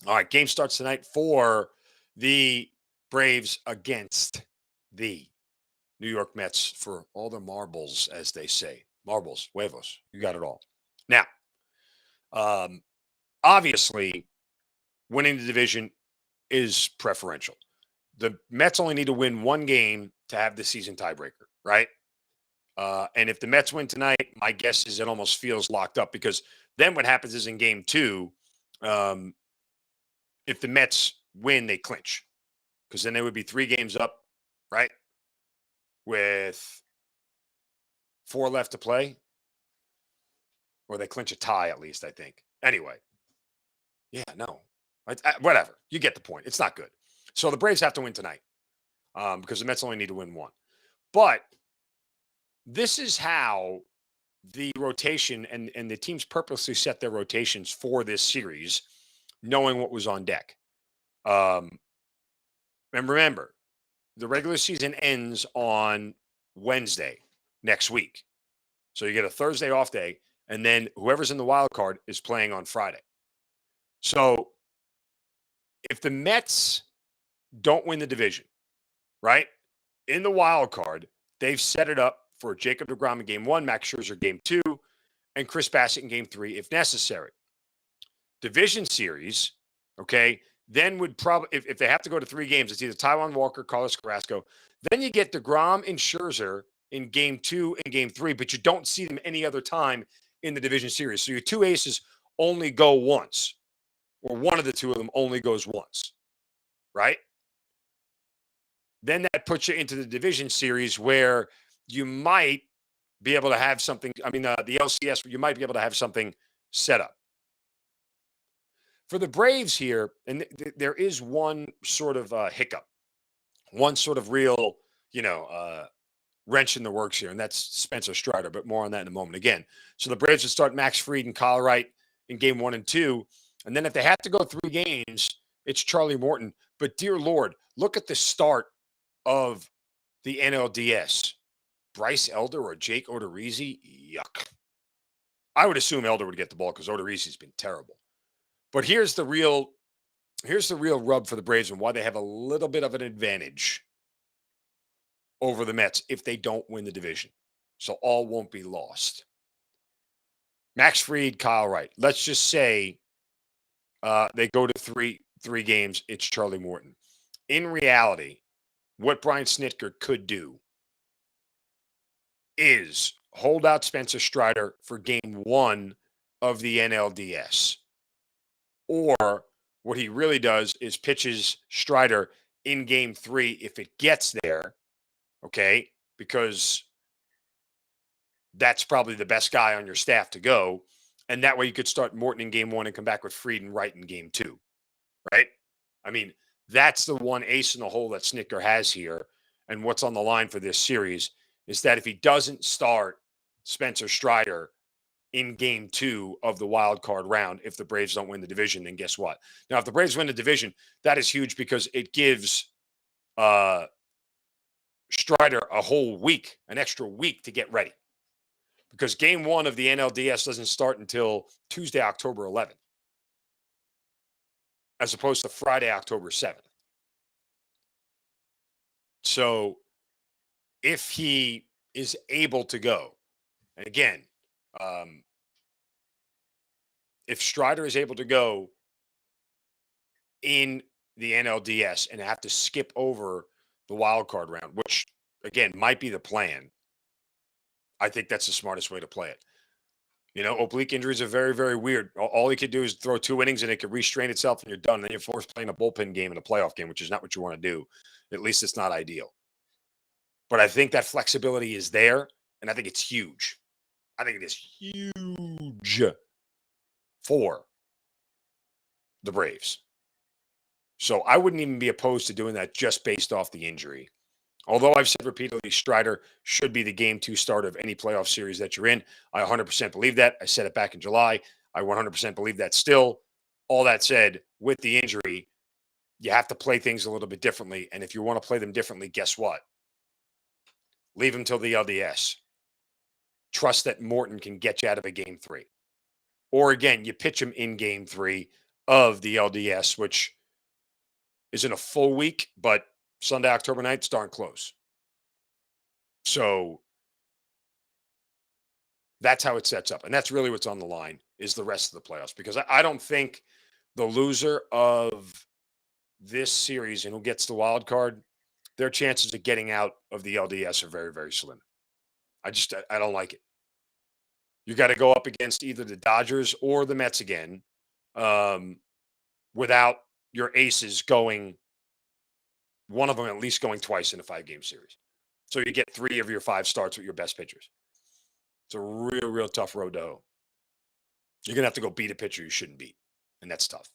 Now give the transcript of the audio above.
All right, game starts tonight for the Braves against the New York Mets for all the marbles, as they say. Marbles, huevos, you got it all. Now, um, obviously, winning the division is preferential. The Mets only need to win one game to have the season tiebreaker, right? And if the Mets win tonight, my guess is it almost feels locked up because then what happens is in game two, um, if the Mets win, they clinch because then they would be 3 games up, right? With 4 left to play, or they clinch a tie at least, I think. Anyway, yeah, no, whatever. You get the point. It's not good. So the Braves have to win tonight because the Mets only need to win one. But this is how the rotation and the teams purposely set their rotations for this series, knowing what was on deck. Um, and remember, the regular season ends on Wednesday next week. So you get a Thursday off day, and then whoever's in the wild card is playing on Friday. So if the Mets don't win the division, right, in the wild card, they've set it up for Jacob DeGrom in game one, Max Scherzer game two, and Chris Bassett in game three if necessary. Division series, okay, then would probably, if they have to go to 3 games, it's either Taijuan Walker, Carlos Carrasco. Then you get DeGrom and Scherzer in game two and game three, but you don't see them any other time in the division series. So your two aces only go once, or one of the two of them only goes once, right? Then that puts you into the division series where you might be able to have something. I mean, the LCS, you might be able to have something set up. For the Braves here, and there is one sort of hiccup, one sort of real, wrench in the works here, and that's Spencer Strider, but more on that in a moment. Again, so the Braves would start Max Fried and Kyle Wright in game one and two, and then if they have to go 3 games, it's Charlie Morton. But dear Lord, look at the start of the NLDS. Bryce Elder or Jake Odorizzi, yuck. I would assume Elder would get the ball because Odorizzi's been terrible. But here's the real rub for the Braves and why they have a little bit of an advantage over the Mets if they don't win the division. So all won't be lost. Max Fried, Kyle Wright. Let's just say they go to three games. It's Charlie Morton. In reality, what Brian Snitker could do is hold out Spencer Strider for game one of the NLDS. Or what he really does is pitches Strider in game three if it gets there, okay? Because that's probably the best guy on your staff to go. And that way you could start Morton in game one and come back with Fried and Wright in game two, right? I mean, that's the one ace in the hole that Snitker has here. And what's on the line for this series is that if he doesn't start Spencer Strider in game two of the wild card round, if the Braves don't win the division, then guess what? Now, if the Braves win the division, that is huge because it gives Strider a whole week, an extra week to get ready. Because game one of the NLDS doesn't start until Tuesday, October 11th, as opposed to Friday, October 7th. So if he is able to go, and again, if Strider is able to go in the NLDS and have to skip over the wild card round, which again might be the plan, I think that's the smartest way to play it. Oblique injuries are very, very weird. All he could do is throw 2 innings and it could restrain itself and you're done. Then you're forced playing a bullpen game in a playoff game, which is not what you want to do. At least it's not ideal. But I think that flexibility is there, and I think it's huge. I think it is huge for the Braves. So I wouldn't even be opposed to doing that just based off the injury. Although I've said repeatedly, Strider should be the game two starter of any playoff series that you're in. I 100% believe that. I said it back in July. I 100% believe that still. All that said, with the injury, you have to play things a little bit differently. And if you want to play them differently, guess what? Leave him till the LDS. Trust that Morton can get you out of a game three. Or again, you pitch him in game three, of the LDS, which isn't a full week, but Sunday, October 9th, is darn close. So that's how it sets up. And that's really what's on the line is the rest of the playoffs. Because I don't think the loser of this series and who gets the wild card, their chances of getting out of the LDS are very, very slim. I don't like it. You got to go up against either the Dodgers or the Mets again, um, without your aces going, one of them at least going twice in a 5-game series. So you get 3 of your 5 starts with your best pitchers. It's a real, real tough road to hoe. You're going to have to go beat a pitcher you shouldn't beat, and that's tough.